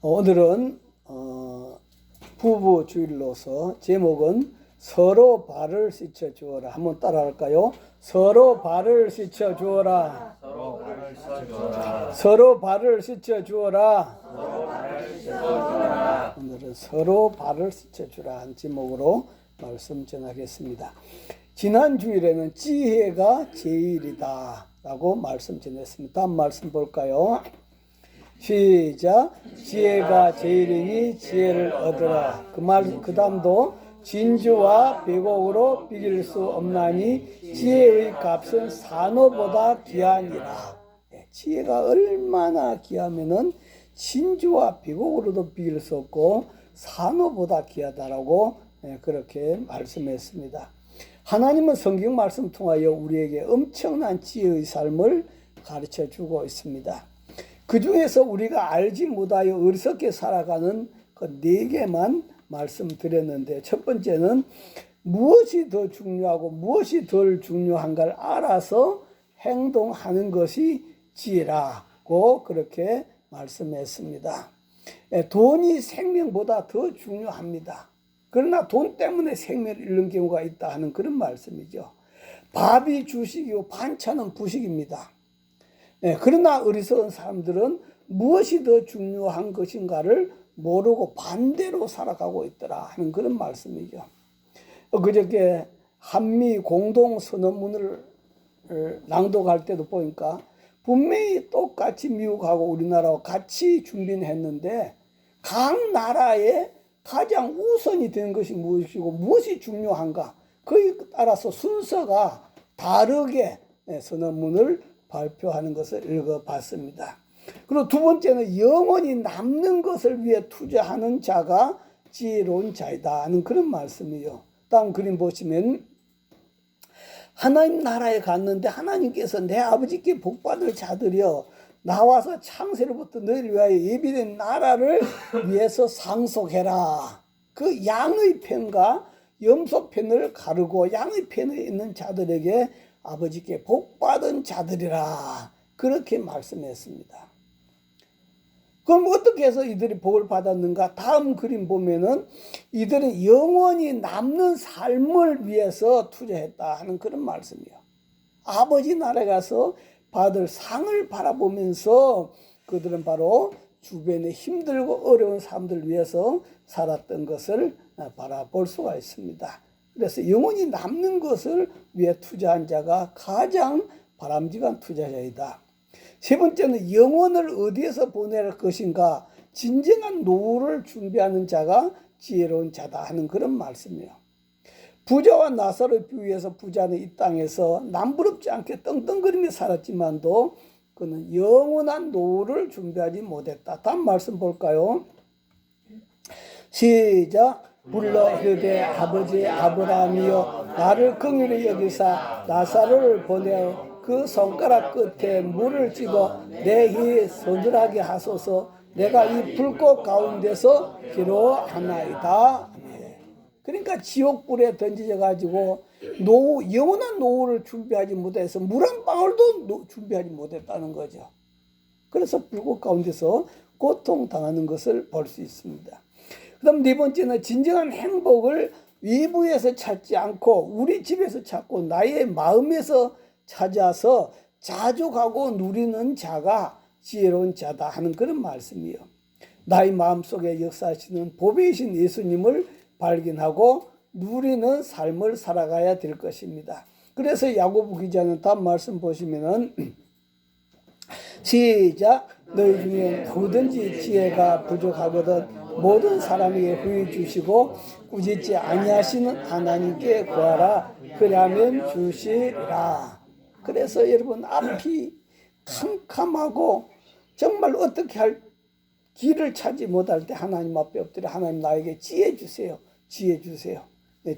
오늘은 부부 주일로서 제목은 서로 발을 씻어 주어라. 한번 따라할까요? 서로 발을 씻어 주어라. 서로 발을 씻어주어라. 서로 발을 씻어 주어라. 서로 발을 씻어주어라. 오늘은 서로 발을 씻어 주라 한 제목으로 말씀 전하겠습니다. 지난 주일에는 지혜가 제일이다 라고 말씀 전했습니다. 다음 말씀 볼까요? 시작. 지혜가 제일이니 지혜를 얻으라. 그 다음도 진주와 백옥으로 비길 수 없나니 지혜의 값은 산호보다 귀하니라. 지혜가 얼마나 귀하면은 진주와 백옥으로도 비길 수 없고 산호보다 귀하다라고 그렇게 말씀했습니다. 하나님은 성경 말씀 통하여 우리에게 엄청난 지혜의 삶을 가르쳐 주고 있습니다. 그 중에서 우리가 알지 못하여 어리석게 살아가는 그 4개만 말씀드렸는데, 첫 번째는 무엇이 더 중요하고 무엇이 덜 중요한가를 알아서 행동하는 것이 지혜라고 그렇게 말씀했습니다. 돈이 생명보다 더 중요합니다. 그러나 돈 때문에 생명을 잃는 경우가 있다 하는 그런 말씀이죠. 밥이 주식이고 반찬은 부식입니다. 그러나 어리석은 사람들은 무엇이 더 중요한 것인가를 모르고 반대로 살아가고 있더라 하는 그런 말씀이죠. 그저께 한미 공동선언문을 낭독할 때도 보니까 분명히 똑같이 미국하고 우리나라와 같이 준비는 했는데 각 나라에 가장 우선이 되는 것이 무엇이고 무엇이 중요한가, 그에 따라서 순서가 다르게 선언문을 발표하는 것을 읽어봤습니다. 그리고 두 번째는 영원히 남는 것을 위해 투자하는 자가 지혜로운 자이다 하는 그런 말씀이요. 다음 그림 보시면 하나님 나라에 갔는데 하나님께서 내 아버지께 복받을 자들이여 나와서 창세로부터 너희를 위하여 예비된 나라를 위해서 상속해라. 그 양의 편과 염소 편을 가르고 양의 편에 있는 자들에게 아버지께 복받은 자들이라 그렇게 말씀했습니다. 그럼 어떻게 해서 이들이 복을 받았는가? 다음 그림 보면은 이들은 영원히 남는 삶을 위해서 투자했다 하는 그런 말씀이에요. 아버지 나라에 가서 받을 상을 바라보면서 그들은 바로 주변에 힘들고 어려운 사람들을 위해서 살았던 것을 바라볼 수가 있습니다. 그래서 영원히 남는 것을 위해 투자한 자가 가장 바람직한 투자자이다. 세 번째는 영혼을 어디에서 보낼 것인가, 진정한 노후를 준비하는 자가 지혜로운 자다 하는 그런 말씀이에요. 부자와 나사로의 비유에서 부자는 이 땅에서 남부럽지 않게 떵떵거리며 살았지만도 그는 영원한 노후를 준비하지 못했다. 다음 말씀 볼까요? 시작. 불러 이르되 아버지 아브라함이여 나를 긍휼히 여기사 나사로를 보내어 그 손가락 끝에 물을 찍어 내 혀에 서늘하게 하소서. 내가 이 불꽃 가운데서 기로하나이다. 그러니까 지옥불에 던져져 가지고 영원한 노후를 준비하지 못해서 물 한 방울도 준비하지 못했다는 거죠. 그래서 불꽃 가운데서 고통당하는 것을 볼 수 있습니다. 그 다음 네 번째는 진정한 행복을 외부에서 찾지 않고 우리 집에서 찾고 나의 마음에서 찾아서 자족하고 누리는 자가 지혜로운 자다 하는 그런 말씀이에요. 나의 마음속에 역사하시는 보배이신 예수님을 발견하고 누리는 삶을 살아가야 될 것입니다. 그래서 야고보 기자는 다음 말씀 보시면은 시작. 너희 중에 누구든지 지혜가 부족하거든 모든 사람에게 후히 주시고 꾸짖지 아니하시는 하나님께 구하라. 그리하면 주시리라. 그래서 여러분 앞이 캄캄하고 정말 어떻게 할 길을 찾지 못할 때 하나님 앞에 엎드려 하나님 나에게 지혜 주세요. 지혜 주세요.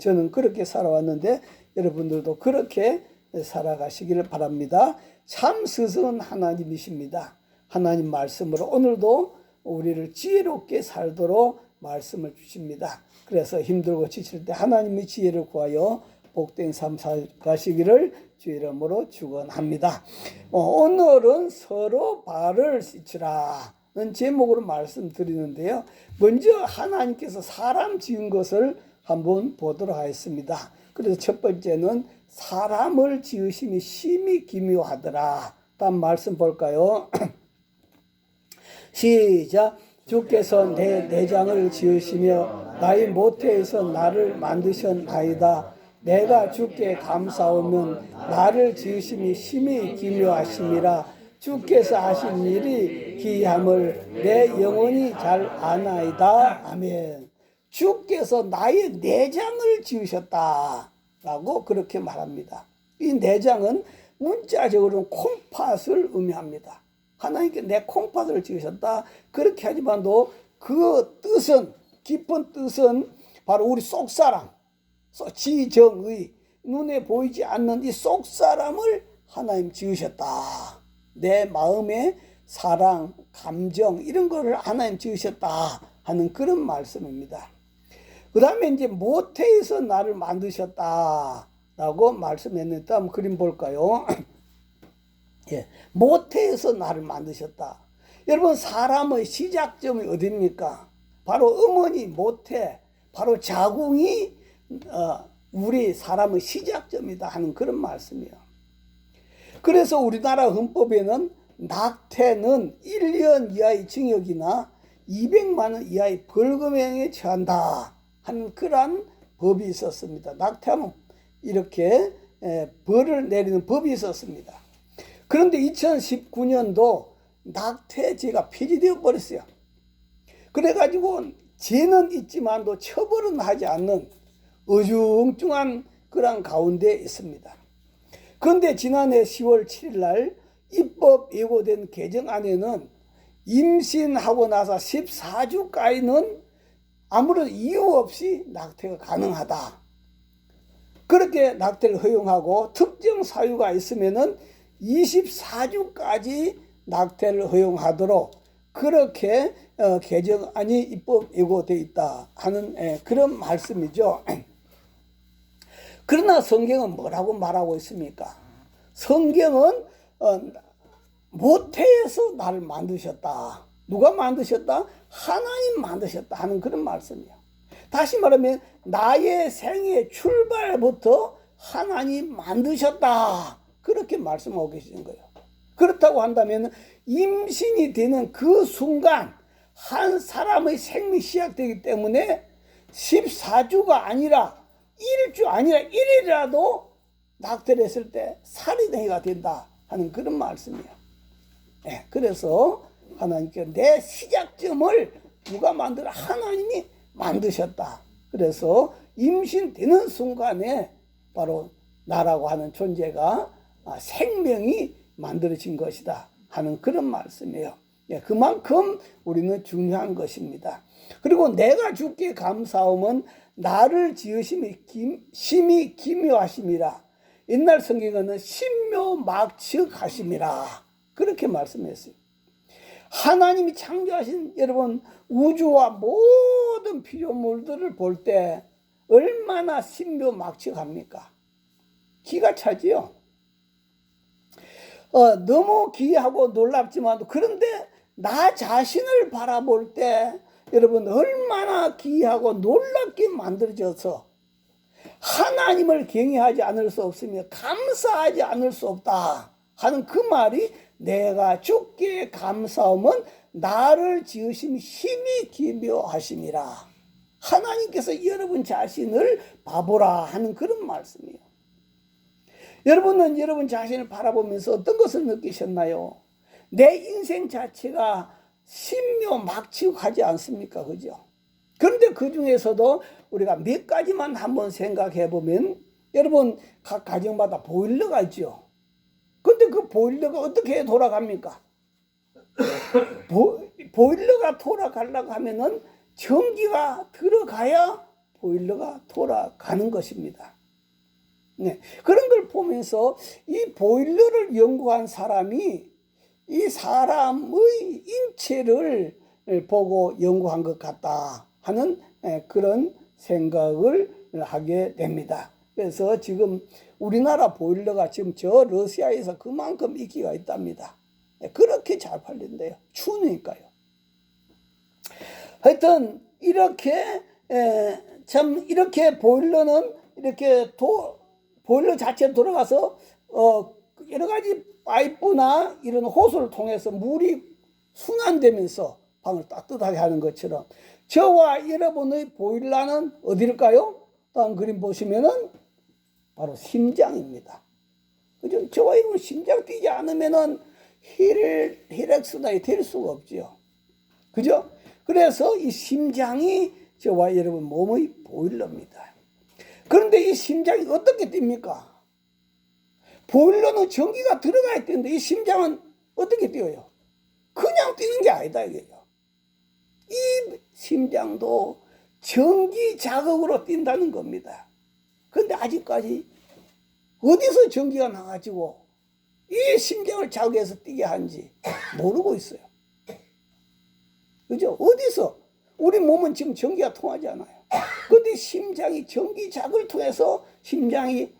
저는 그렇게 살아왔는데 여러분들도 그렇게 살아가시기를 바랍니다. 참 스승은 하나님이십니다. 하나님 말씀으로 오늘도 우리를 지혜롭게 살도록 말씀을 주십니다. 그래서 힘들고 지칠 때 하나님의 지혜를 구하여 복된 삶 살아가시기를 주 이름으로 축원합니다. 오늘은 서로 발을 씻으라 제목으로 말씀드리는데요. 먼저 하나님께서 사람 지은 것을 한번 보도록 하겠습니다. 그래서 첫 번째는 사람을 지으심이 심히 기묘하더라. 다음 말씀 볼까요? 시작. 주께서 내 내장을 지으시며 나의 모태에서 나를 만드셨나이다. 내가 주께 감사하면 나를 지으심이 심히 기묘하심이라. 주께서 하신 일이 기이함을 내 영혼이 잘 아나이다. 아멘. 주께서 나의 내장을 지으셨다 라고 그렇게 말합니다. 이 내장은 문자적으로는 콩팥을 의미합니다. 하나님께 내 콩팥을 지으셨다 그렇게 하지만도 그 뜻은, 깊은 뜻은 바로 우리 속사람, 지정의, 눈에 보이지 않는 이 속사람을 하나님 지으셨다. 내 마음의 사랑, 감정 이런 거를 하나님 지으셨다 하는 그런 말씀입니다. 그 다음에 이제 모태에서 나를 만드셨다 라고 말씀했는데 한번 그림 볼까요? 예, 모태에서 나를 만드셨다. 여러분 사람의 시작점이 어디입니까? 바로 어머니 모태, 바로 자궁이 우리 사람의 시작점이다 하는 그런 말씀이에요. 그래서 우리나라 헌법에는 낙태는 1년 이하의 징역이나 200만 원 이하의 벌금형에 처한다 하는 그러한 법이 있었습니다. 낙태하면 이렇게 벌을 내리는 법이 있었습니다. 그런데 2019년도 낙태죄가 폐지되어 버렸어요. 그래가지고 죄는 있지만도 처벌은 하지 않는 어중중한 그런 가운데 있습니다. 그런데 지난해 10월 7일 날 입법 예고된 개정안에는 임신하고 나서 14주까지는 아무런 이유 없이 낙태가 가능하다. 그렇게 낙태를 허용하고 특정 사유가 있으면은 24주까지 낙태를 허용하도록 그렇게 개정안이 입법 예고되어 있다 하는 그런 말씀이죠. 그러나 성경은 뭐라고 말하고 있습니까? 성경은 모태에서 나를 만드셨다. 누가 만드셨다? 하나님 만드셨다 하는 그런 말씀이에요. 다시 말하면 나의 생애 출발부터 하나님 만드셨다. 그렇게 말씀하고 계시는 거예요. 그렇다고 한다면 임신이 되는 그 순간 한 사람의 생명이 시작되기 때문에 14주가 아니라 1주 아니라 1일이라도 낙태를 했을 때 살인행위가 된다 하는 그런 말씀이에요. 네, 그래서 하나님께 내 시작점을 누가 만들어? 하나님이 만드셨다. 그래서 임신되는 순간에 바로 나라고 하는 존재가 생명이 만들어진 것이다 하는 그런 말씀이에요. 예, 그만큼 우리는 중요한 것입니다. 그리고 내가 주께 감사함은 나를 지으심이 심히 기묘하심이라. 옛날 성경에는 신묘막측하심이라 그렇게 말씀했어요. 하나님이 창조하신 여러분 우주와 모든 피조물들을 볼 때 얼마나 신묘막측합니까? 기가 차지요. 너무 기이하고 놀랍지만 그런데 나 자신을 바라볼 때 여러분 얼마나 기이하고 놀랍게 만들어져서 하나님을 경외하지 않을 수 없으며 감사하지 않을 수 없다 하는 그 말이 내가 주께 감사함은 나를 지으심이 심히 기묘하심이라. 하나님께서 여러분 자신을 바보라 하는 그런 말씀이에요. 여러분은 여러분 자신을 바라보면서 어떤 것을 느끼셨나요? 내 인생 자체가 신묘막측하지 않습니까? 그죠? 그런데 그 중에서도 우리가 몇 가지만 한번 생각해 보면 여러분 각 가정마다 보일러가 있죠. 근데 그 보일러가 어떻게 돌아갑니까? 보일러가 돌아가려고 하면은 전기가 들어가야 보일러가 돌아가는 것입니다. 네. 그런 걸 보면서 이 보일러를 연구한 사람이 이 사람의 인체를 보고 연구한 것 같다 하는 그런 생각을 하게 됩니다. 그래서 지금 우리나라 보일러가 지금 저 러시아에서 그만큼 인기가 있답니다. 그렇게 잘 팔린대요. 추우니까요. 하여튼 이렇게 참 이렇게 보일러는 이렇게 보일러 자체로 돌아가서 여러 가지 파이프나 이런 호스를 통해서 물이 순환되면서 방을 따뜻하게 하는 것처럼 저와 여러분의 보일러는 어디일까요? 다음 그림 보시면은 바로 심장입니다. 그죠? 저와 여러분 심장 뛰지 않으면은 혈액순환이 될 수가 없죠. 그죠? 그래서 이 심장이 저와 여러분 몸의 보일러입니다. 그런데 이 심장이 어떻게 뜁니까? 보일러는 전기가 들어가야 되는데 이 심장은 어떻게 뛰어요? 그냥 뛰는 게 아니다 이게요. 이 심장도 전기 자극으로 뛴다는 겁니다. 그런데 아직까지 어디서 전기가 나가지고 이 심장을 자극해서 뛰게 하는지 모르고 있어요. 그죠? 어디서? 우리 몸은 지금 전기가 통하지 않아요. 그런데 심장이 전기 자극을 통해서 심장이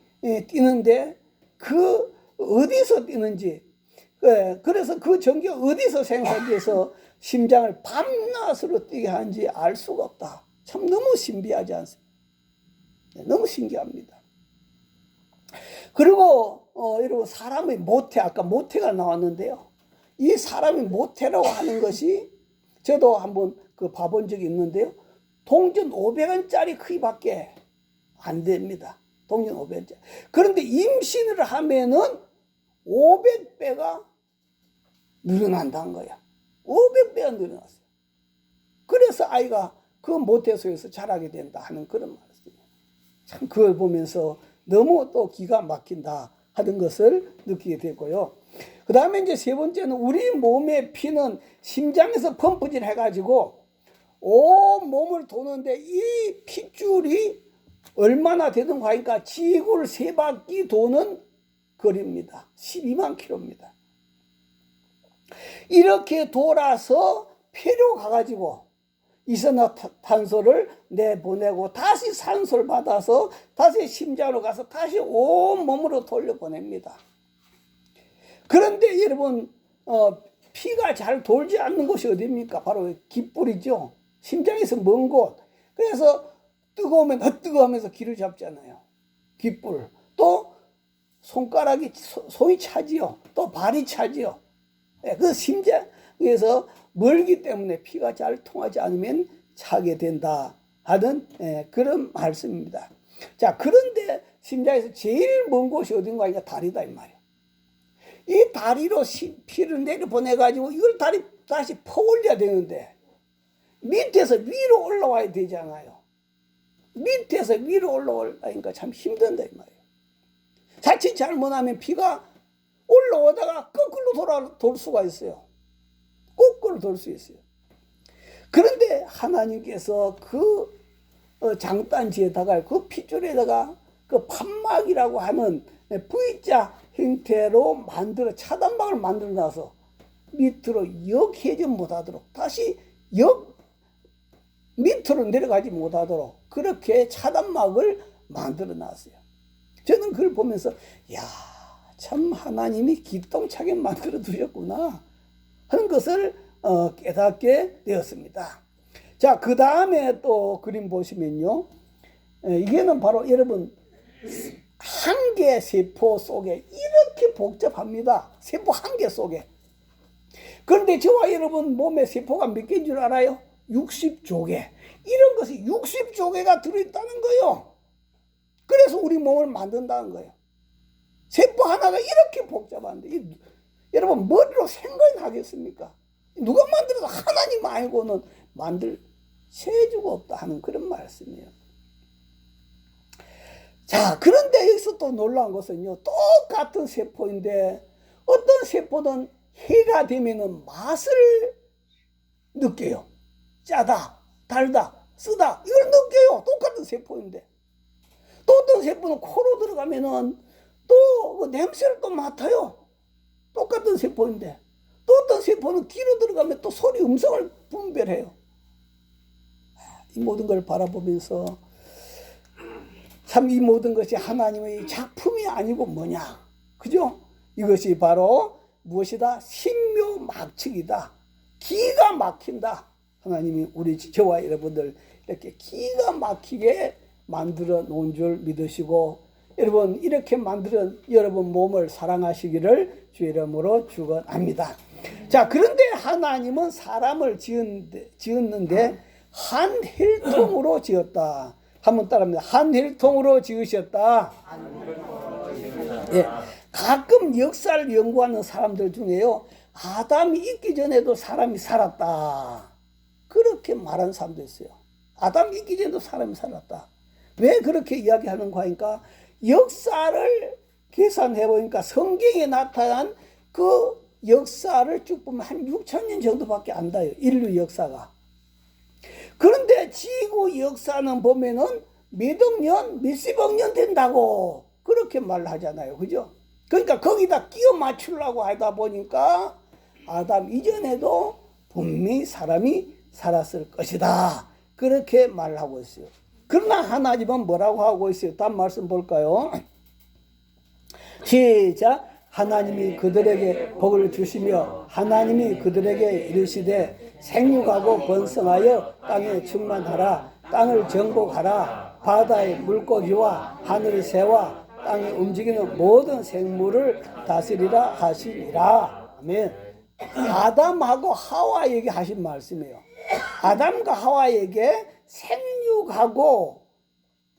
뛰는데 그 어디서 뛰는지, 그래서 그 전기가 어디서 생산돼서 심장을 밤낮으로 뛰게 하는지 알 수가 없다. 참 너무 신비하지 않습니까? 너무 신기합니다. 그리고 여러분 사람의 모태, 아까 모태가 나왔는데요. 이 사람의 모태라고 하는 것이 저도 한번 봐본 적이 있는데요. 동전 500원짜리 크기밖에 안 됩니다. 동전 500원짜리. 그런데 임신을 하면은 500배가 늘어난다는 거야. 500배가 늘어났어요. 그래서 아이가 그 모태 속에서 자라게 된다 하는 그런 말씀이에요. 참 그걸 보면서 너무 또 기가 막힌다 하는 것을 느끼게 됐고요. 그 다음에 이제 세 번째는 우리 몸의 피는 심장에서 펌프질 해가지고 온 몸을 도는데 이 핏줄이 얼마나 되는가 하니까 지구를 3바퀴 도는 거리입니다. 12만 킬로입니다. 이렇게 돌아서 폐로 가가지고 이산화탄소를 내보내고 다시 산소를 받아서 다시 심장으로 가서 다시 온 몸으로 돌려보냅니다. 그런데 여러분 피가 잘 돌지 않는 곳이 어디입니까? 바로 깃불이죠. 심장에서 먼 곳. 그래서 뜨거우면 뜨거워하면서 기를 잡잖아요. 깃불. 또 손가락이 손이 차지요. 또 발이 차지요. 그 심장에서 멀기 때문에 피가 잘 통하지 않으면 차게 된다 하는 그런 말씀입니다. 자, 그런데 심장에서 제일 먼 곳이 어딘가 하니까 다리다 이 말이에요. 이 다리로 피를 내려보내가지고 이걸 다시 퍼올려야 되는데 밑에서 위로 올라와야 되잖아요. 밑에서 위로 올라오려니까 참 힘든다 이 말이에요. 자칫 잘못하면 피가 올라오다가 거꾸로 돌 수가 있어요. 거꾸로 돌 수 있어요. 그런데 하나님께서 그 장단지에다가 그 핏줄에다가 그 판막이라고 하는 V자 형태로 만들어 차단막을 만들어 놔서 밑으로 역회전 못하도록 다시 밑으로 내려가지 못하도록 그렇게 차단막을 만들어 놨어요. 저는 그걸 보면서 야, 참 하나님이 기똥차게 만들어 두셨구나 하는 것을 깨닫게 되었습니다. 자, 그 다음에 또 그림 보시면요. 이게는 바로 여러분 한 개 세포 속에 이렇게 복잡합니다. 세포 한 개 속에. 그런데 저와 여러분 몸에 세포가 몇 개인 줄 알아요? 60조개. 이런 것이 60조개가 들어있다는 거예요. 그래서 우리 몸을 만든다는 거예요. 세포 하나가 이렇게 복잡한데 여러분 머리로 생각이 나겠습니까? 누가 만들어도 하나님 말고는 만들 세주가 없다 하는 그런 말씀이에요. 자, 그런데 여기서 또 놀라운 것은요. 똑같은 세포인데 어떤 세포는 해가 되면은 맛을 느껴요. 짜다, 달다, 쓰다 이걸 느껴요. 똑같은 세포인데 또 어떤 세포는 코로 들어가면은 또 그 냄새를 또 맡아요. 똑같은 세포인데 또 어떤 세포는 귀로 들어가면 또 소리 음성을 분별해요. 이 모든 걸 바라보면서 참 이 모든 것이 하나님의 작품이 아니고 뭐냐, 그죠? 이것이 바로 무엇이다? 신묘막측이다. 기가 막힌다. 하나님이 저와 여러분들 이렇게 기가 막히게 만들어 놓은 줄 믿으시고, 여러분 이렇게 만들어 여러분 몸을 사랑하시기를 주 이름으로 축원합니다. 자, 그런데 하나님은 사람을 지었는데 한 혈통으로 지었다. 한번 따라합니다. 한 혈통으로 지으셨다. 예, 가끔 역사를 연구하는 사람들 중에요, 아담이 있기 전에도 사람이 살았다, 그렇게 말하는 사람도 있어요. 아담이 있기 전에도 사람이 살았다. 왜 그렇게 이야기하는가 하니까, 역사를 계산해 보니까 성경에 나타난 그 역사를 쭉 보면 한 6,000년 정도밖에 안 돼요, 인류 역사가. 그런데 지구 역사는 보면은 몇억 년, 몇십억 년 된다고 그렇게 말하잖아요. 그죠? 그러니까 거기다 끼워 맞추려고 하다 보니까 아담 이전에도 분명히 사람이 살았을 것이다, 그렇게 말하고 있어요. 그러나 하나님은 뭐라고 하고 있어요? 다음 말씀 볼까요? 시작. 하나님이 그들에게 복을 주시며 하나님이 그들에게 이르시되 생육하고 번성하여 땅에 충만하라. 땅을 정복하라. 바다의 물고기와 하늘의 새와 땅에 움직이는 모든 생물을 다스리라 하시니라. 아멘. 아담하고 하와에게 하신 말씀이에요. 아담과 하와에게 생육하고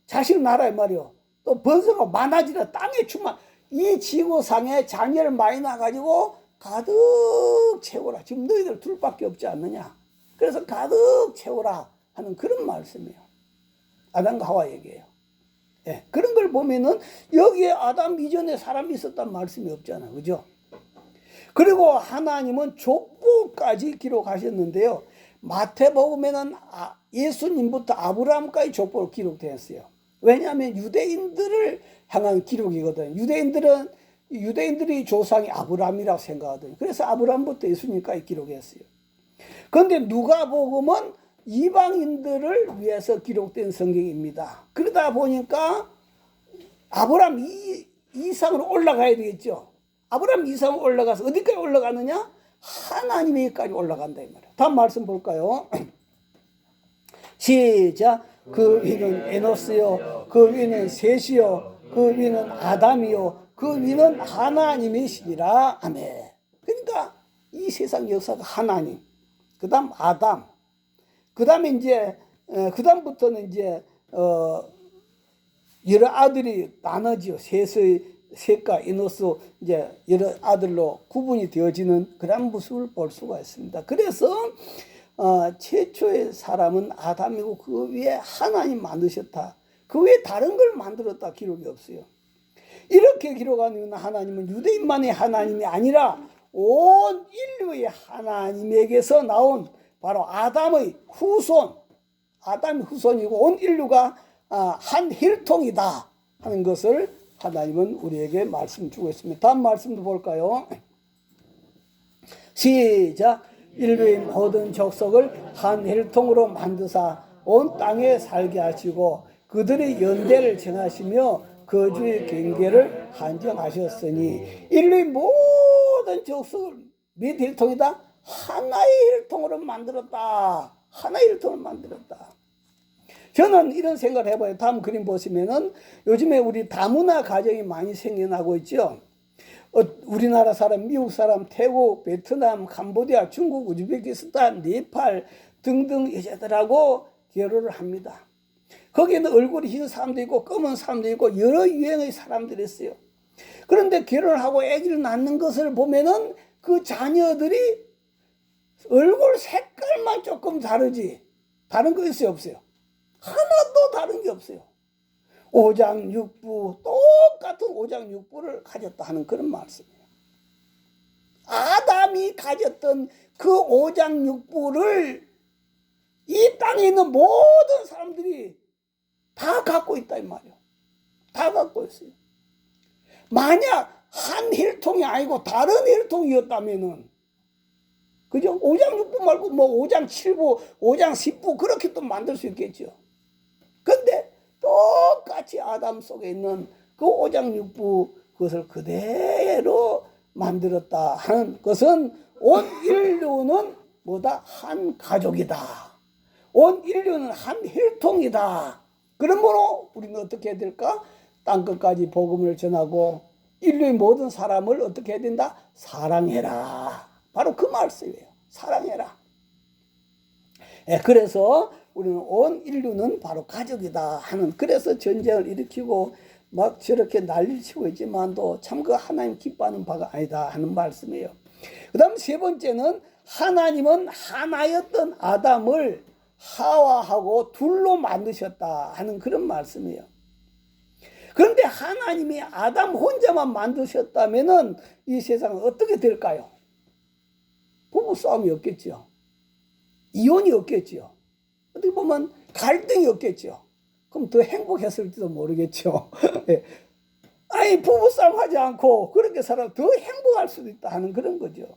자식 낳으라 이 말이요. 또 번성하고 많아지라. 땅에 충만. 이 지구상에 자녀를 많이 낳아가지고 가득 채워라. 지금 너희들 둘밖에 없지 않느냐. 그래서 가득 채워라 하는 그런 말씀이에요. 아담과 하와 얘기예요. 예, 그런 걸 보면은 여기에 아담 이전에 사람이 있었단 말씀이 없잖아요. 그죠? 그리고 하나님은 족보까지 기록하셨는데요. 마태복음에는 예수님부터 아브라함까지 족보로 기록되었어요. 왜냐하면 유대인들을 향한 기록이거든요. 유대인들이 조상이 아브라함이라고 생각하거든요. 그래서 아브라함부터 예수님까지 기록했어요. 그런데 누가복음은 이방인들을 위해서 기록된 성경입니다. 그러다 보니까 아브라함 이상으로 올라가야 되겠죠. 아브라함 이상으로 올라가서 어디까지 올라가느냐? 하나님에게까지 올라간다 이 말이에요. 다음 말씀 볼까요? 시작. 그 위는 에노스요, 그 위는 셋이요, 그 위는 아담이요, 그 위는 하나님이시니라. 아멘. 그러니까 이 세상 역사가 하나님, 그 다음 아담, 그 다음에 이제 그 다음부터는 이제 여러 아들이 나눠지요. 셋과 에노스 이제 여러 아들로 구분이 되어지는 그런 모습을 볼 수가 있습니다. 그래서 최초의 사람은 아담이고 그 위에 하나님 만드셨다. 그 위에 다른 걸 만들었다 기록이 없어요. 이렇게 기록하는 하나님은 유대인만의 하나님이 아니라 온 인류의 하나님에게서 나온 바로 아담의 후손, 아담의 후손이고 온 인류가 한 혈통이다 하는 것을 하나님은 우리에게 말씀 주고 있습니다. 다음 말씀도 볼까요? 시작. 인류의 모든 족속을 한 혈통으로 만드사 온 땅에 살게 하시고 그들의 연대를 정하시며 거주의 경계를 한정하셨으니 인류의 모든 족속을 몇 혈통이다? 하나의 혈통으로 만들었다. 하나의 혈통을 만들었다. 저는 이런 생각을 해봐요. 다음 그림 보시면은 요즘에 우리 다문화 가정이 많이 생겨나고 있죠. 우리나라 사람, 미국 사람, 태국, 베트남, 캄보디아, 중국, 우즈베키스탄, 네팔 등등 여자들하고 결혼을 합니다. 거기에는 얼굴이 흰 사람도 있고 검은 사람도 있고 여러 유형의 사람들이 있어요. 그런데 결혼을 하고 아기를 낳는 것을 보면은 그 자녀들이 얼굴 색깔만 조금 다르지 다른 거 있어요, 없어요? 하나도 다른 게 없어요. 오장육부, 똑같은 오장육부를 가졌다 하는 그런 말씀이에요. 아담이 가졌던 그 오장육부를 이 땅에 있는 모든 사람들이 다 갖고 있다 이 말이에요. 다 갖고 있어요. 만약 한 혈통이 아니고 다른 혈통이었다면은, 그죠? 오장육부 말고 뭐 오장칠부, 오장십부 그렇게 또 만들 수 있겠죠. 근데 똑같이 아담 속에 있는 그 오장육부 그것을 그대로 만들었다 하는 것은 온 인류는 뭐다? 한 가족이다. 온 인류는 한 혈통이다. 그러므로 우리는 어떻게 해야 될까? 땅끝까지 복음을 전하고 인류의 모든 사람을 어떻게 해야 된다? 사랑해라. 바로 그 말씀이에요. 사랑해라. 그래서 우리는 온 인류는 바로 가족이다 하는, 그래서 전쟁을 일으키고 막 저렇게 난리를 치고 있지만도 참 그 하나님 기뻐하는 바가 아니다 하는 말씀이에요. 그 다음 세 번째는 하나님은 하나였던 아담을 하와하고 둘로 만드셨다 하는 그런 말씀이에요. 그런데 하나님이 아담 혼자만 만드셨다면은 이 세상은 어떻게 될까요? 부부싸움이 없겠죠. 이혼이 없겠죠. 어떻게 보면 갈등이 없겠죠. 그럼 더 행복했을지도 모르겠죠. 아니, 부부싸움 하지 않고 그렇게 살아 더 행복할 수도 있다 하는 그런 거죠.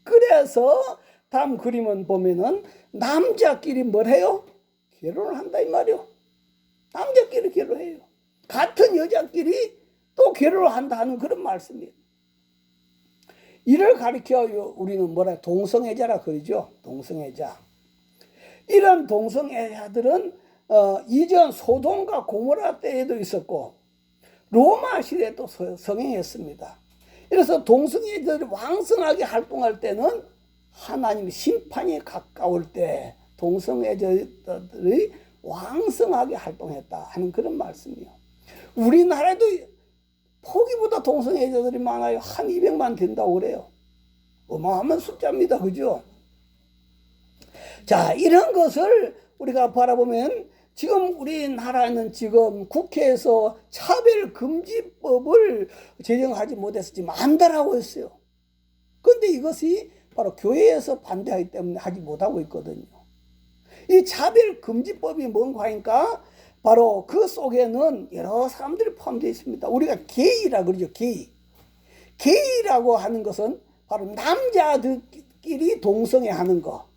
그래서 다음 그림은 보면은 남자끼리 뭘 해요? 결혼을 한다 이 말이요. 남자끼리 결혼해요. 같은 여자끼리 또 결혼을 한다 하는 그런 말씀이에요. 이를 가리켜 우리는 뭐라 동성애자라 그러죠. 동성애자. 이런 동성애자들은 이전 소돔과 고모라 때에도 있었고 로마 시대에도 성행했습니다. 그래서 동성애자들이 왕성하게 활동할 때는 하나님의 심판이 가까울 때 동성애자들이 왕성하게 활동했다 하는 그런 말씀이에요. 우리나라에도 포기보다 동성애자들이 많아요. 한 200만 된다고 그래요. 어마어마한 숫자입니다. 그죠? 자, 이런 것을 우리가 바라보면 지금 우리나라는 지금 국회에서 차별금지법을 제정하지 못해서 지금 안달하고 있어요. 그런데 이것이 바로 교회에서 반대하기 때문에 하지 못하고 있거든요. 이 차별금지법이 뭔가 하니까 바로 그 속에는 여러 사람들이 포함되어 있습니다. 우리가 게이라 그러죠. 게이. 게이라고 하는 것은 바로 남자들끼리 동성애 하는 거.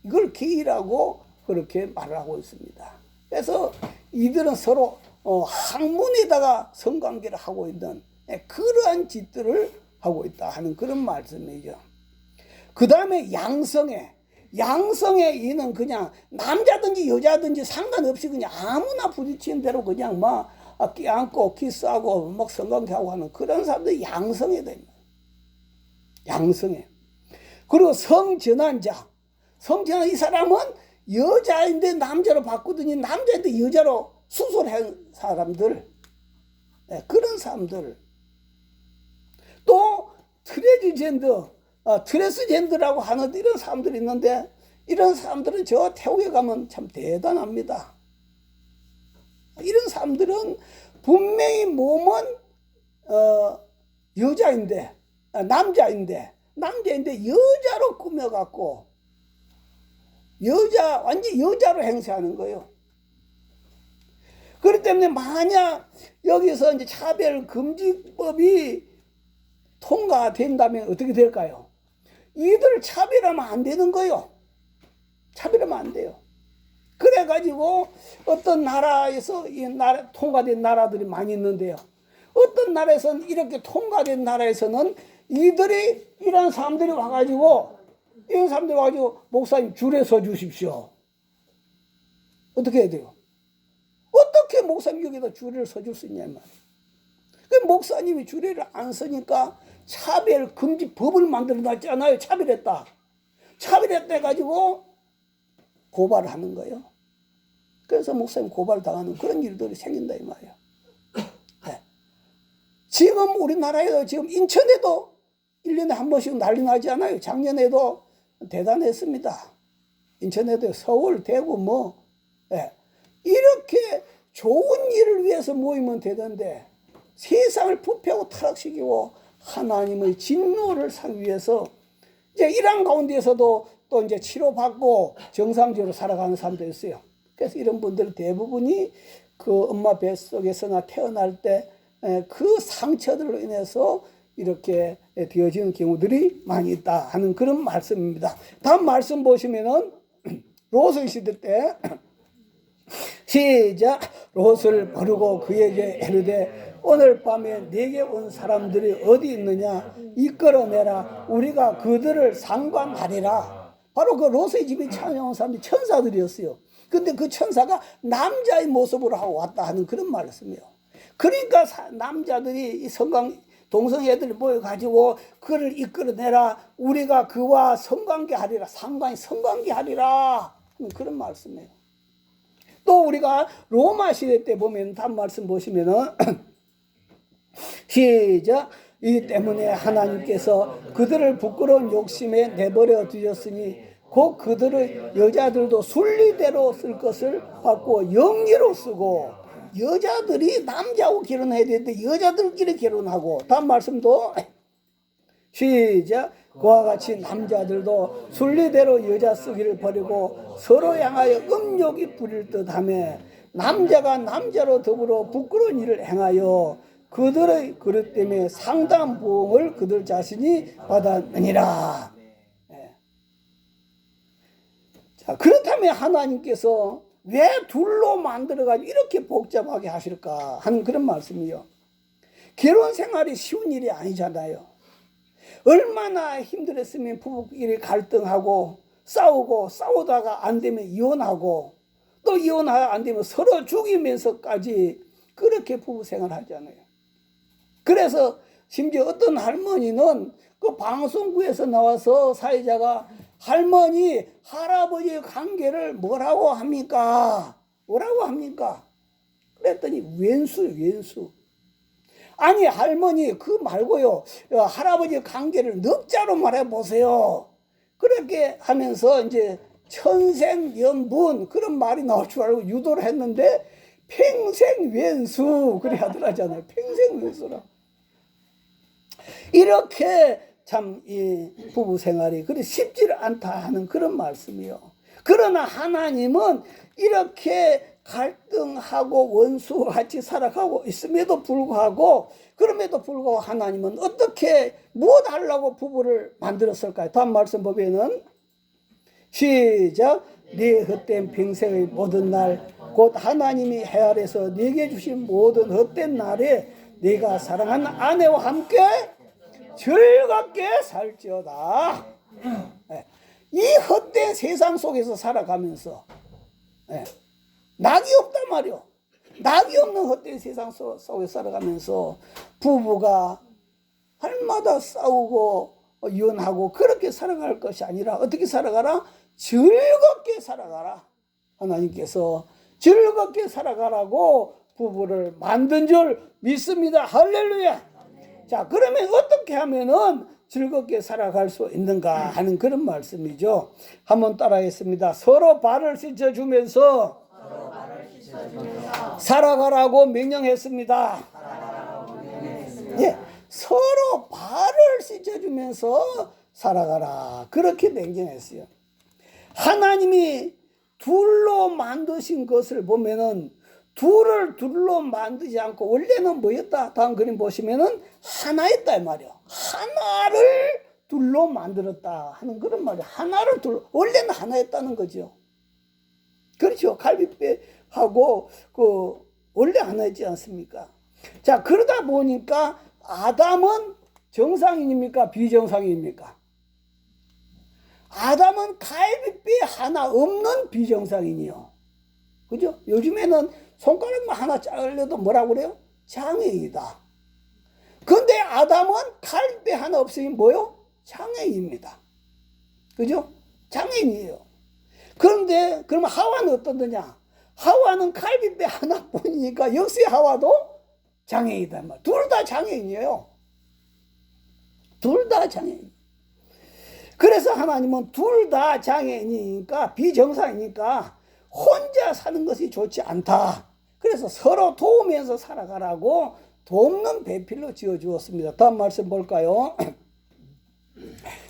이걸 게이라고 그렇게 말을 하고 있습니다. 그래서 이들은 서로 학문에다가 성관계를 하고 있는 그러한 짓들을 하고 있다 하는 그런 말씀이죠. 그 다음에 양성애. 양성애 이는 그냥 남자든지 여자든지 상관없이 그냥 아무나 부딪히는 대로 그냥 막 껴안고 키스하고 막 성관계하고 하는 그런 사람들이 양성애 됩니다. 양성애. 그리고 성전환자. 성전환 이 사람은 여자인데 남자로 바꾸더니 남자인데 여자로 수술한 사람들. 그런 사람들. 또 트랜스젠더라고 하는 이런 사람들이 있는데 이런 사람들은 저 태국에 가면 참 대단합니다. 이런 사람들은 분명히 몸은 여자인데 남자인데 여자로 꾸며갖고 완전 여자로 행세하는 거예요. 그렇기 때문에 만약 여기서 이제 차별금지법이 통과된다면 어떻게 될까요? 이들을 차별하면 안 되는 거예요. 차별하면 안 돼요. 그래가지고 어떤 나라에서 통과된 나라들이 많이 있는데요. 어떤 나라에서는 이렇게 통과된 나라에서는 이런 사람들이 와가지고 목사님 줄에 서 주십시오. 어떻게 해야 돼요? 어떻게 목사님 여기다 줄을 서 줄 수 있냐 말이에요. 그 목사님이 줄을 안 서니까 차별금지법을 만들어 놨잖아요. 차별했다 해가지고 고발을 하는 거예요. 그래서 목사님 고발당하는 그런 일들이 생긴다 이 말이에요. 네. 지금 우리나라에도 지금 인천에도 1년에 한 번씩 난리 나지 않아요. 작년에도 대단했습니다. 인천에도 서울, 대구 네. 이렇게 좋은 일을 위해서 모이면 되는데 세상을 부패하고 타락시키고 하나님의 진노를 사기 위해서 이제 이런 가운데에서도 또 이제 치료받고 정상적으로 살아가는 사람도 있어요. 그래서 이런 분들 대부분이 그 엄마 뱃속에서나 태어날 때 그 상처들로 인해서 이렇게 되어지는 경우들이 많이 있다 하는 그런 말씀입니다. 다음 말씀 보시면은 롯의 시대 때 시작. 롯을 부르고 그에게 이르되 오늘 밤에 내게 온 사람들이 어디 있느냐 이끌어내라. 우리가 그들을 상관하리라. 바로 그 롯의 집에 찾아온 사람이 천사들이었어요. 근데 그 천사가 남자의 모습으로 하고 왔다 하는 그런 말씀이에요. 그러니까 남자들이 이 성강 동성애들을 모여가지고 그를 이끌어내라. 우리가 그와 성관계하리라. 상관이 성관계하리라. 그런 말씀이에요. 또 우리가 로마 시대 때 보면 다음 말씀 보시면은 시작. 이 때문에 하나님께서 그들을 부끄러운 욕심에 내버려 두셨으니 곧 그들의 여자들도 순리대로 쓸 것을 받고 영리로 쓰고, 여자들이 남자하고 결혼해야 되는데 여자들끼리 결혼하고, 다음 말씀도 시작. 그와 같이 남자들도 순리대로 여자 쓰기를 버리고 서로 향하여 음욕이 부릴 듯하며 남자가 남자로 더불어 부끄러운 일을 행하여 그들의 그릇 때문에 상당한 부흥을 그들 자신이 받았느니라. 자, 그렇다면 하나님께서 왜 둘로 만들어가지고 이렇게 복잡하게 하실까 하는 그런 말씀이요. 결혼 생활이 쉬운 일이 아니잖아요. 얼마나 힘들었으면 부부끼리 갈등하고 싸우다가 안 되면 이혼하고, 또 이혼하다 안 되면 서로 죽이면서까지 그렇게 부부 생활 하잖아요. 그래서 심지어 어떤 할머니는 그 방송국에서 나와서 사회자가 할머니, 할아버지의 관계를 뭐라고 합니까? 그랬더니 왼수. 아니 할머니 그 말고요, 할아버지의 관계를 넉자로 말해보세요. 그렇게 하면서 이제 천생연분 그런 말이 나올 줄 알고 유도를 했는데 평생왼수 그래 하더라잖아요. 평생왼수라. 이렇게 참 이 부부 생활이 그리 쉽지를 않다 하는 그런 말씀이요. 그러나 하나님은 이렇게 갈등하고 원수와 같이 살아가고 있음에도 불구하고, 그럼에도 불구하고 하나님은 어떻게 무엇 하려고 부부를 만들었을까요? 다음 말씀 보면은 시작. 네 헛된 평생의 모든 날 곧 하나님이 해 아래서 네게 주신 모든 헛된 날에 네가 사랑하는 아내와 함께 즐겁게 살지어다. 이 헛된 세상 속에서 살아가면서 낙이 없단 말이요. 낙이 없는 헛된 세상 속에 살아가면서 부부가 할마다 싸우고 이혼하고 그렇게 살아갈 것이 아니라 어떻게 살아가라? 즐겁게 살아가라. 하나님께서 즐겁게 살아가라고 부부를 만든 줄 믿습니다. 할렐루야. 자, 그러면 어떻게 하면은 즐겁게 살아갈 수 있는가 하는 그런 말씀이죠. 한번 따라하겠습니다. 서로 발을 씻어주면서 살아가라고 명령했습니다. 예, 서로 발을 씻어주면서 살아가라 그렇게 명령했어요. 하나님이 둘로 만드신 것을 보면은 둘을 둘로 만들지 않고 원래는 뭐였다? 다음 그림 보시면은 하나였다 이 말이야. 하나를 둘로 만들었다 하는 그런 말이야. 하나를 원래는 하나였다는 거죠. 그렇죠. 갈비뼈하고 원래 하나였지 않습니까? 자, 그러다 보니까 아담은 정상인입니까? 비정상인입니까? 아담은 갈비뼈 하나 없는 비정상인이요. 그죠? 요즘에는 손가락만 하나 잘려도 뭐라고 그래요? 장애인이다. 근데 아담은 갈비뼈 하나 없으면 뭐요? 장애인입니다. 그죠? 장애인이에요. 그런데 그러면 하와는 어떻느냐? 하와는 갈비뼈 하나뿐이니까 역시 하와도 장애인이다. 둘 다 장애인이에요. 둘 다 장애인. 그래서 하나님은 둘 다 장애인이니까 비정상이니까 혼자 사는 것이 좋지 않다. 그래서 서로 도우면서 살아가라고 돕는 배필로 지어주었습니다. 다음 말씀 볼까요?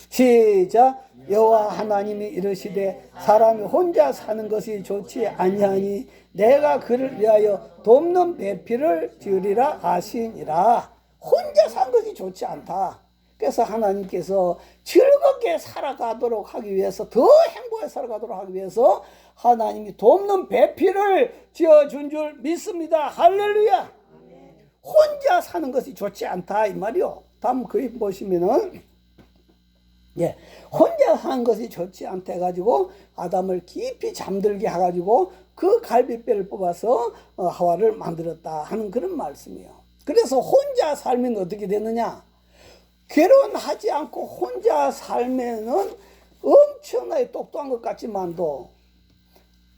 시작. 여호와 하나님이 이르시되 사람이 혼자 사는 것이 좋지 아니하니 내가 그를 위하여 돕는 배필을 지으리라 하시니라. 혼자 사는 것이 좋지 않다. 그래서 하나님께서 즐겁게 살아가도록 하기 위해서, 더 행복하게 살아가도록 하기 위해서 하나님이 돕는 배필을 지어준 줄 믿습니다. 할렐루야. 혼자 사는 것이 좋지 않다 이 말이요. 다음 그림 보시면은 예, 혼자 사는 것이 좋지 않다 해가지고 아담을 깊이 잠들게 해가지고 그 갈빗뼈를 뽑아서 하와를 만들었다 하는 그런 말씀이에요. 그래서 혼자 살면 어떻게 되느냐? 결혼하지 않고 혼자 살면은 엄청나게 똑똑한 것 같지만도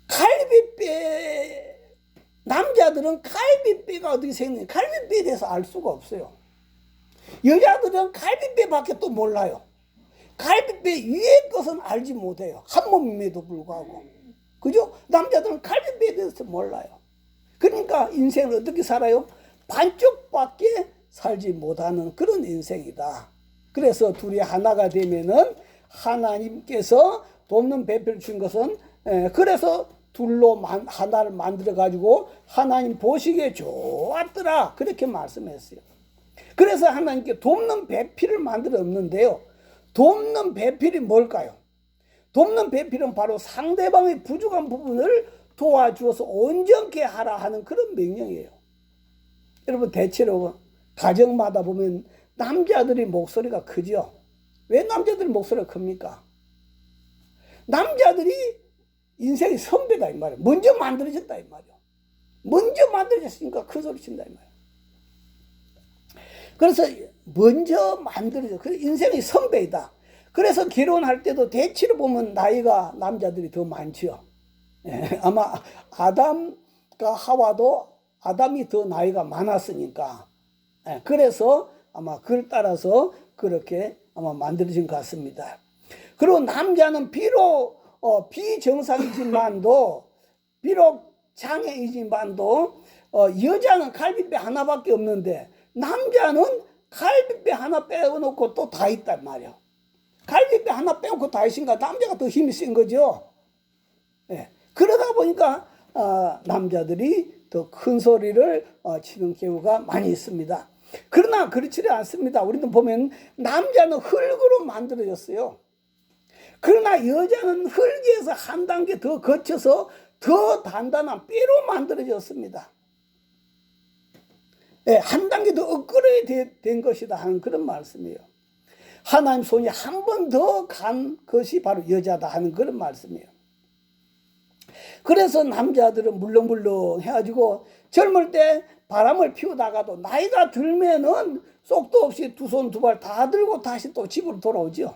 갈빗뼈, 남자들은 갈빗뼈가 어떻게 생겼는지 갈빗뼈에 대해서 알 수가 없어요. 여자들은 갈빗뼈밖에 또 몰라요. 갈빗뼈 위의 것은 알지 못해요. 한 몸임에도 불구하고. 그죠? 남자들은 갈빗뼈에 대해서 몰라요. 그러니까 인생을 어떻게 살아요? 반쪽밖에 살지 못하는 그런 인생이다. 그래서 둘이 하나가 되면은 하나님께서 돕는 배필을 준 것은 그래서 둘로 하나를 만들어 가지고 하나님 보시기에 좋았더라 그렇게 말씀했어요. 그래서 하나님께 돕는 배필을 만들었는데요. 돕는 배필이 뭘까요? 돕는 배필은 바로 상대방의 부족한 부분을 도와주어서 온전케 하라 하는 그런 명령이에요. 여러분 대체로 가정마다 보면 남자들이 목소리가 크죠. 왜 남자들이 목소리가 큽니까? 남자들이 인생의 선배다 이 말이에요. 먼저 만들어졌다 이 말이에요. 먼저 만들어졌으니까 큰 소리 친다 이 말이에요. 그래서 먼저 만들어져. 그 인생의 선배이다. 그래서 결혼할 때도 대체로 보면 나이가 남자들이 더 많죠. 예, 아마 아담과 하와도 아담이 더 나이가 많았으니까. 예, 그래서 아마 그걸 따라서 그렇게 아마 만들어진 것 같습니다. 그리고 남자는 비록 비정상이지만도 비록 장애이지만도 여자는 갈빗뼈 하나밖에 없는데 남자는 갈빗뼈 하나 빼놓고 또 다 있단 말이야. 갈빗뼈 하나 빼놓고 다 있으니까 남자가 더 힘이 센 거죠. 예. 그러다 보니까 남자들이 더 큰 소리를 치는 경우가 많이 있습니다. 그러나 그렇지 않습니다. 우리도 보면 남자는 흙으로 만들어졌어요. 그러나 여자는 흙에서 한 단계 더 거쳐서 더 단단한 뼈로 만들어졌습니다. 예, 한 단계 더 업그레이드 된 것이다 하는 그런 말씀이에요. 하나님 손이 한 번 더 간 것이 바로 여자다 하는 그런 말씀이에요. 그래서 남자들은 물렁물렁 해가지고 젊을 때 바람을 피우다가도 나이가 들면은 쏙도 없이 두 손 두 발 다 들고 다시 또 집으로 돌아오죠.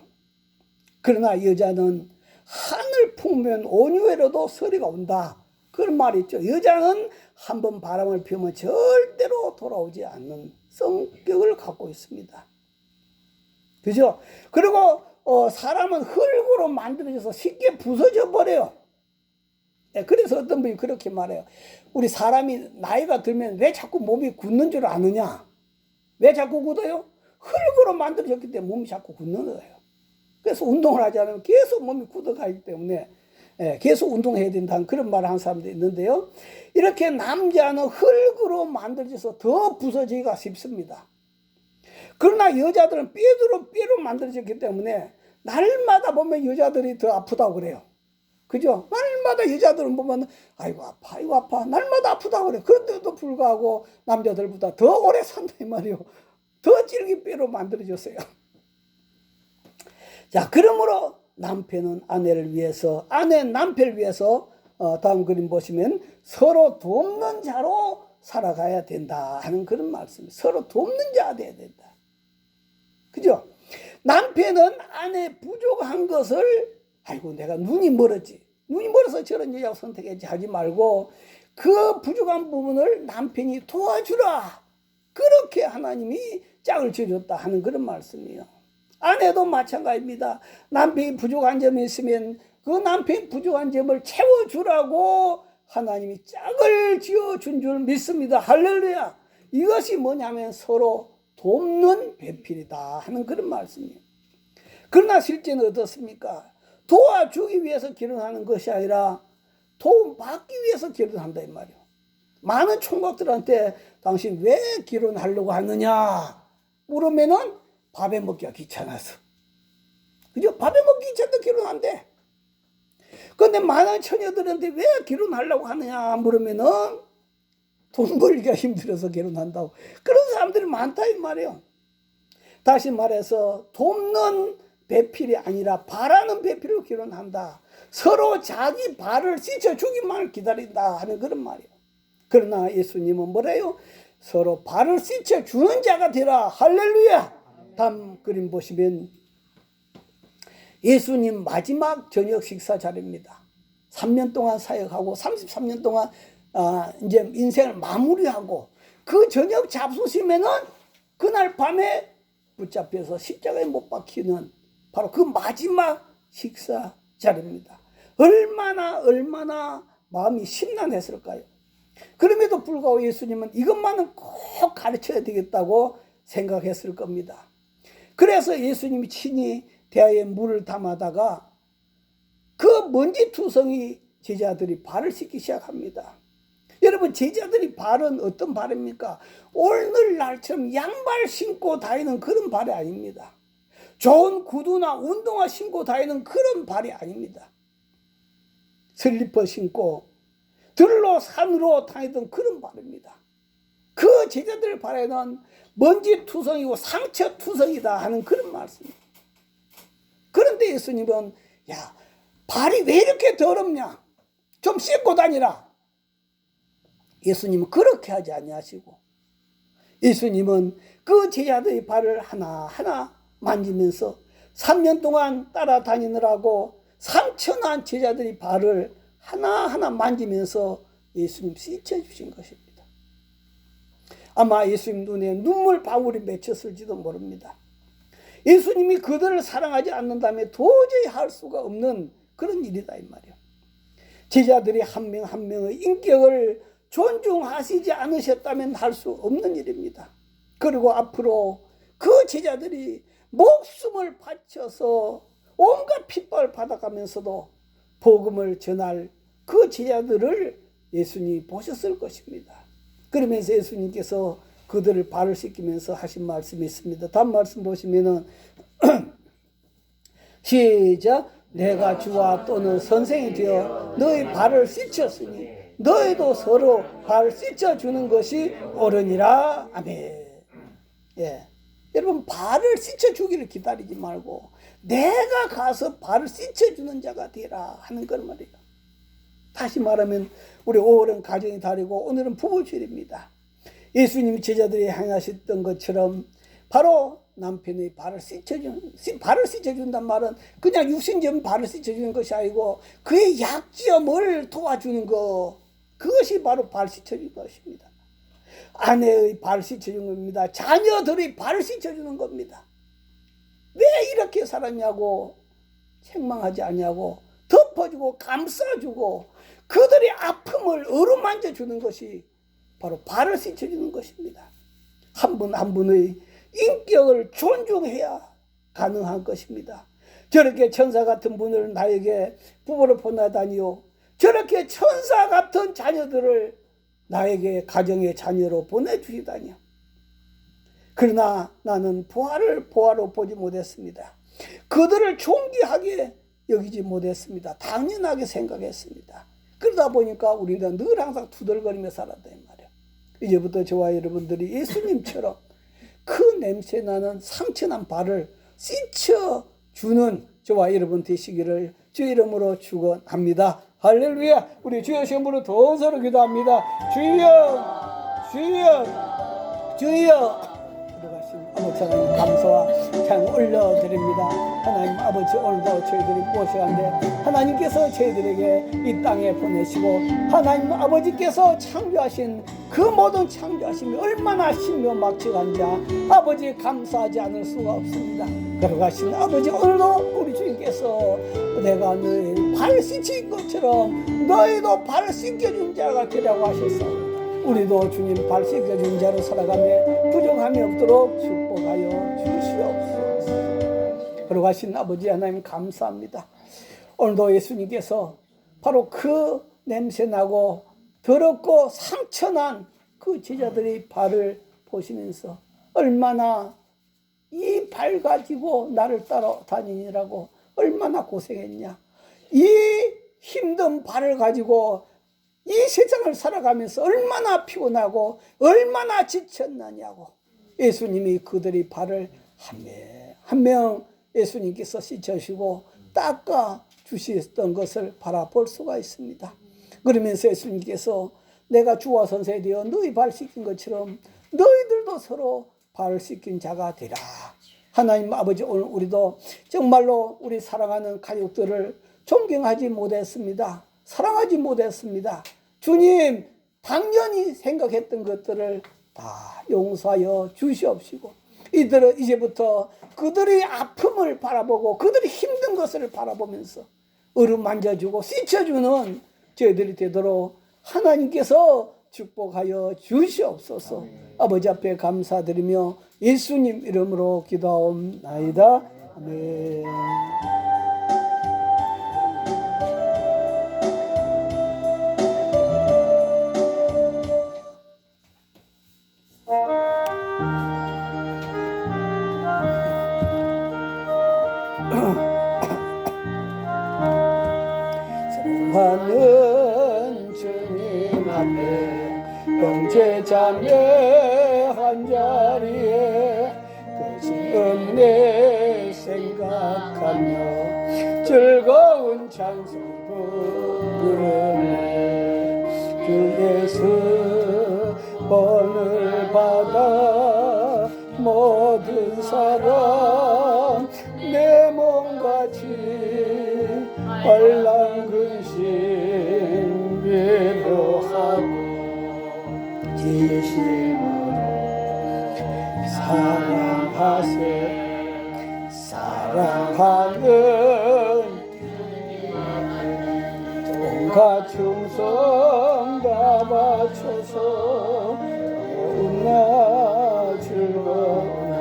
그러나 여자는 하늘 품으면 온유회로도 서리가 온다. 그런 말이 있죠. 여자는 한번 바람을 피우면 절대로 돌아오지 않는 성격을 갖고 있습니다. 그죠? 그리고 사람은 흙으로 만들어져서 쉽게 부서져 버려요. 그래서 어떤 분이 그렇게 말해요. 우리 사람이 나이가 들면 왜 자꾸 몸이 굳는 줄 아느냐? 왜 자꾸 굳어요? 흙으로 만들어졌기 때문에 몸이 자꾸 굳는 거예요. 그래서 운동을 하지 않으면 계속 몸이 굳어가기 때문에 계속 운동해야 된다는 그런 말을 하는 사람도 있는데요. 이렇게 남자는 흙으로 만들어져서 더 부서지기가 쉽습니다. 그러나 여자들은 뼈로 만들어졌기 때문에 날마다 보면 여자들이 더 아프다고 그래요. 그죠? 날마다 여자들은 보면 아이고 아파 아이고 아파 날마다 아프다고 그래요. 그런데도 불구하고 남자들보다 더 오래 산다 이 말이에요. 더 질긴 뼈로 만들어졌어요. 자, 그러므로 남편은 아내를 위해서, 아내는 남편을 위해서 다음 그림 보시면 서로 돕는 자로 살아가야 된다 하는 그런 말씀이에요. 서로 돕는 자가 돼야 된다. 그죠? 남편은 아내 부족한 것을 아이고 내가 눈이 멀었지. 눈이 멀어서 저런 여자를 선택했지 하지 말고 그 부족한 부분을 남편이 도와주라. 그렇게 하나님이 짝을 지어줬다 하는 그런 말씀이에요. 아내도 마찬가지입니다. 남편이 부족한 점이 있으면 그 남편이 부족한 점을 채워주라고 하나님이 짝을 지어준 줄 믿습니다. 할렐루야. 이것이 뭐냐면 서로 돕는 배필이다 하는 그런 말씀이에요. 그러나 실제는 어떻습니까? 도와주기 위해서 결혼하는 것이 아니라 도움받기 위해서 결혼한다 이 말이에요. 많은 총각들한테 당신 왜 결혼하려고 하느냐 물으면은 밥에 먹기가 귀찮아서. 그죠? 밥에 먹기 귀찮아서 결혼한대. 그런데 많은 처녀들한테 왜 결혼하려고 하느냐 물으면은 돈 벌기가 힘들어서 결혼한다고. 그런 사람들이 많다 이 말이에요. 다시 말해서 돕는 배필이 아니라 바라는 배필로 결혼한다. 서로 자기 발을 씻어 주기만을 기다린다 하는 그런 말이에요. 그러나 예수님은 뭐래요? 서로 발을 씻어 주는 자가 되라. 할렐루야. 다음 그림 보시면 예수님 마지막 저녁 식사 자리입니다. 3년 동안 사역하고 33년 동안 이제 인생을 마무리하고 그 저녁 잡수시면은 그날 밤에 붙잡혀서 십자가에 못 박히는 바로 그 마지막 식사 자리입니다. 얼마나 마음이 심란했을까요? 그럼에도 불구하고 예수님은 이것만은 꼭 가르쳐야 되겠다고 생각했을 겁니다. 그래서 예수님이 친히 대야에 물을 담아다가 그 먼지투성이 제자들이 발을 씻기 시작합니다. 여러분, 제자들이 발은 어떤 발입니까? 오늘날처럼 양발 신고 다니는 그런 발이 아닙니다. 좋은 구두나 운동화 신고 다니는 그런 발이 아닙니다. 슬리퍼 신고 들로 산으로 다니던 그런 발입니다. 그 제자들 발에는 먼지투성이고 상처투성이다 하는 그런 말씀입니다. 그런데 예수님은 야, 발이 왜 이렇게 더럽냐? 좀 씻고 다니라. 예수님은 그렇게 하지 아니하시고 예수님은 그 제자들의 발을 하나하나 만지면서 3년 동안 따라다니느라고 상처난 제자들의 발을 하나하나 만지면서 예수님 씻어주신 것입니다. 아마 예수님 눈에 눈물 방울이 맺혔을지도 모릅니다. 예수님이 그들을 사랑하지 않는다면 도저히 할 수가 없는 그런 일이다 이 말이에요. 제자들이 한 명 한 명의 인격을 존중하시지 않으셨다면 할 수 없는 일입니다. 그리고 앞으로 그 제자들이 목숨을 바쳐서 온갖 핍박을 받아가면서도 복음을 전할 그 제자들을 예수님이 보셨을 것입니다. 그러면서 예수님께서 그들을 발을 씻기면서 하신 말씀이 있습니다. 다음 말씀 보시면은 시작. 내가 주와 또는 선생이 되어 너희 발을 씻혔으니 너희도 서로 발 씻어주는 것이 옳으니라. 아멘. 예. 여러분, 발을 씻어주기를 기다리지 말고 내가 가서 발을 씻어주는 자가 되라 하는 걸 말이에요. 다시 말하면 우리 5월은 가정이 다르고 오늘은 부부주일입니다. 예수님이 제자들이 행하셨던 것처럼 바로 남편의 발을 씻어준단 말은 그냥 육신적인 발을 씻어주는 것이 아니고 그의 약점을 도와주는 것, 그것이 바로 발 씻어주는 것입니다. 아내의 발을 씻어주는 겁니다. 자녀들의 발을 씻어주는 겁니다. 왜 이렇게 살았냐고 책망하지 않냐고 덮어주고 감싸주고 그들의 아픔을 어루만져 주는 것이 바로 발을 씻어주는 것입니다. 한 분 한 분의 인격을 존중해야 가능한 것입니다. 저렇게 천사 같은 분을 나에게 부모로 보내다니요, 저렇게 천사 같은 자녀들을 나에게 가정의 자녀로 보내주시다니요. 그러나 나는 보아로 보지 못했습니다. 그들을 존귀하게 여기지 못했습니다. 당연하게 생각했습니다. 그러다 보니까 우리는 늘 항상 투덜거리며 살았다 이 말이에요. 이제부터 저와 여러분들이 예수님처럼 그 냄새나는 상처난 발을 씻어주는 저와 여러분 되시기를 주 이름으로 축원합니다. 할렐루야. 우리 주여 시험으로 더 서로 기도합니다. 주여 주여 주여. 들어가신 아버지 하나님 감사와 찬양 올려드립니다. 하나님 아버지, 오늘도 저희들이 모셔간데 하나님께서 저희들에게 이 땅에 보내시고 하나님 아버지께서 창조하신 그 모든 창조하심이 얼마나 신묘막측한 자 아버지 감사하지 않을 수가 없습니다. 걸어가신 아버지, 오늘도 우리 주님께서 내가 너희 발 씻긴 것처럼 너희도 발 씻겨준 자가 되라고 하셨어. 우리도 주님 발 씻겨준 자로 살아가며 부족함이 없도록 축복하여 주시옵소서. 걸어가신 아버지 하나님 감사합니다. 오늘도 예수님께서 바로 그 냄새나고 더럽고 상처난 그 제자들의 발을 보시면서 얼마나 이 발 가지고 나를 따라다니느라고 얼마나 고생했냐, 이 힘든 발을 가지고 이 세상을 살아가면서 얼마나 피곤하고 얼마나 지쳤느냐고 예수님이 그들의 발을 한 명 예수님께서 씻어주시고 닦아 주셨던 것을 바라볼 수가 있습니다. 그러면서 예수님께서 내가 주와 선생이 되어 너희 발 씻긴 것처럼 너희들도 서로 발 씻긴 자가 되라. 하나님 아버지, 오늘 우리도 정말로 우리 사랑하는 가족들을 존경하지 못했습니다. 사랑하지 못했습니다. 주님, 당연히 생각했던 것들을 다 용서하여 주시옵시고, 이들은 이제부터 그들의 아픔을 바라보고 그들이 힘든 것을 바라보면서 어루만져주고 씻어주는 저희들이 되도록 하나님께서 축복하여 주시옵소서. 아버지 앞에 감사드리며 예수님 이름으로 기도하옵나이다. 아멘. 사랑하는 주님 앞에 형제 자매 한자리에 그 은혜 생각하며 즐거운 찬송 부르네. 주 예수 본을 받아 모든 사람 내 몸같이 얼랑 근심 위로하고 진심으로 사랑하세. 사랑하는 온갖 충성 다 바쳐서 웃나 즐거우나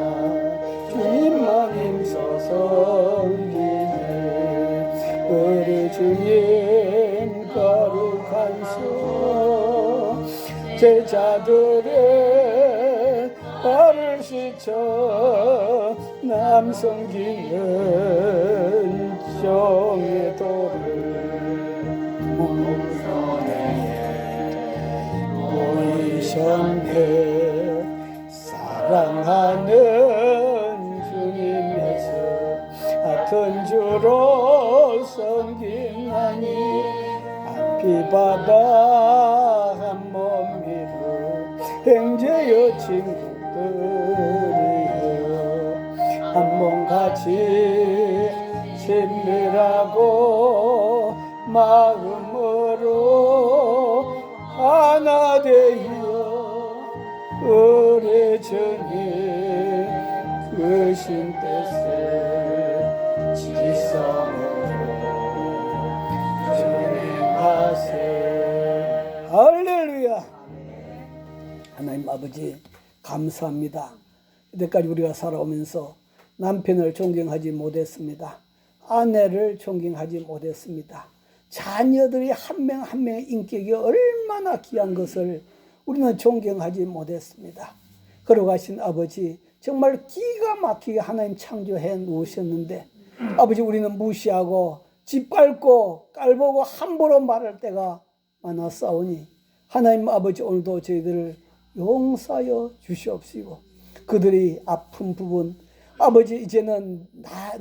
주님만 힘써서 우리 주님 거룩한 손 제자들의 발을 씻어 남 섬기는 종의 도를 몸선에 보이셨네. 사랑하는 주님에서 같은 주로 섬기나니 안피바다 한 몸이로 형제여 친구들이여 한 몸같이 친밀하고 마음으로 하나 되어 우리 주님 크신 뜻을 지성으로 준행하세. 할렐루야. 하나님 아버지 감사합니다. 이때까지 우리가 살아오면서 남편을 존경하지 못했습니다. 아내를 존경하지 못했습니다. 자녀들이 한 명 한 명의 인격이 얼마나 귀한 것을 우리는 존경하지 못했습니다. 걸어가신 아버지 정말 기가 막히게 하나님 창조해 놓으셨는데 아버지 우리는 무시하고 짓밟고 깔보고 함부로 말할 때가 많았사오니 하나님 아버지 오늘도 저희들을 용서하여 주시옵시고 그들이 아픈 부분 아버지 이제는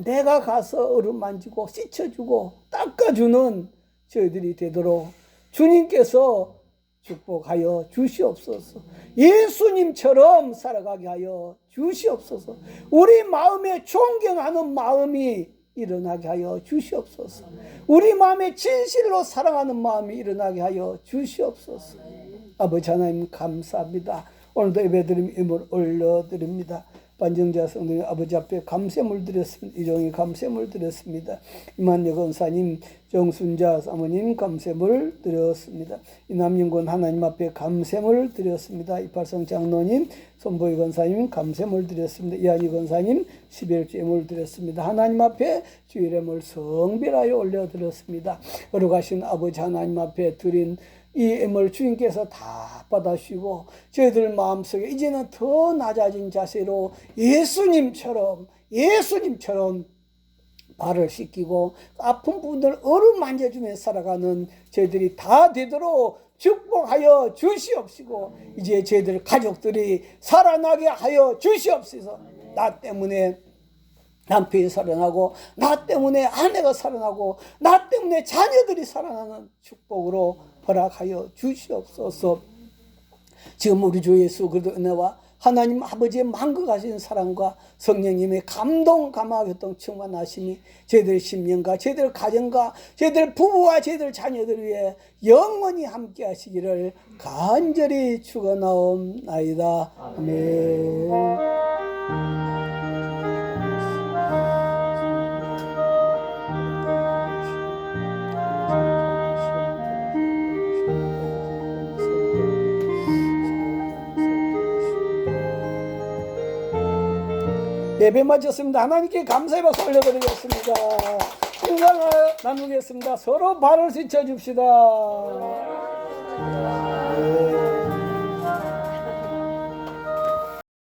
내가 가서 어루만지고 씻어주고 닦아주는 저희들이 되도록 주님께서 축복하여 주시옵소서. 예수님처럼 살아가게 하여 주시옵소서. 우리 마음에 존경하는 마음이 일어나게 하여 주시옵소서. 우리 마음에 진실로 사랑하는 마음이 일어나게 하여 주시옵소서. 아버지 하나님 감사합니다. 오늘도 예배드림 임을 올려드립니다. 반정자 성도님 아버지 앞에 감세물 드렸습니다. 이종이 감세물 드렸습니다. 이만여 권사님, 정순자 사모님 감세물 드렸습니다. 이남윤권 하나님 앞에 감세물 드렸습니다. 이팔성 장로님, 손보희 권사님 감세물 드렸습니다. 이한희 권사님 11주예물 드렸습니다. 하나님 앞에 주일예물 성별하여 올려드렸습니다. 걸어가신 아버지 하나님 앞에 드린 이 예물 주님께서 다 받아주시고 저희들 마음속에 이제는 더 낮아진 자세로 예수님처럼 발을 씻기고 아픈 분들 어루만져주며 살아가는 저희들이 다 되도록 축복하여 주시옵시고 이제 저희들 가족들이 살아나게 하여 주시옵소서. 나 때문에 남편이 살아나고 나 때문에 아내가 살아나고 나 때문에 자녀들이 살아나는 축복으로 허락하여 주시옵소서. 지금 우리 주 예수 그리스도의 은혜와 하나님 아버지의 만극하신 사랑과 성령님의 감동 감화교통 충만하심이 저희들 심령과 저희들 가정과 저희들 부부와 저희들 자녀들 위해 영원히 함께 하시기를 간절히 축원하옵나이다. 아멘. 예배 마쳤습니다. 하나님께 감사의 박수 올려드리겠습니다. 인상을 나누겠습니다. 서로 발을 씻어 줍시다.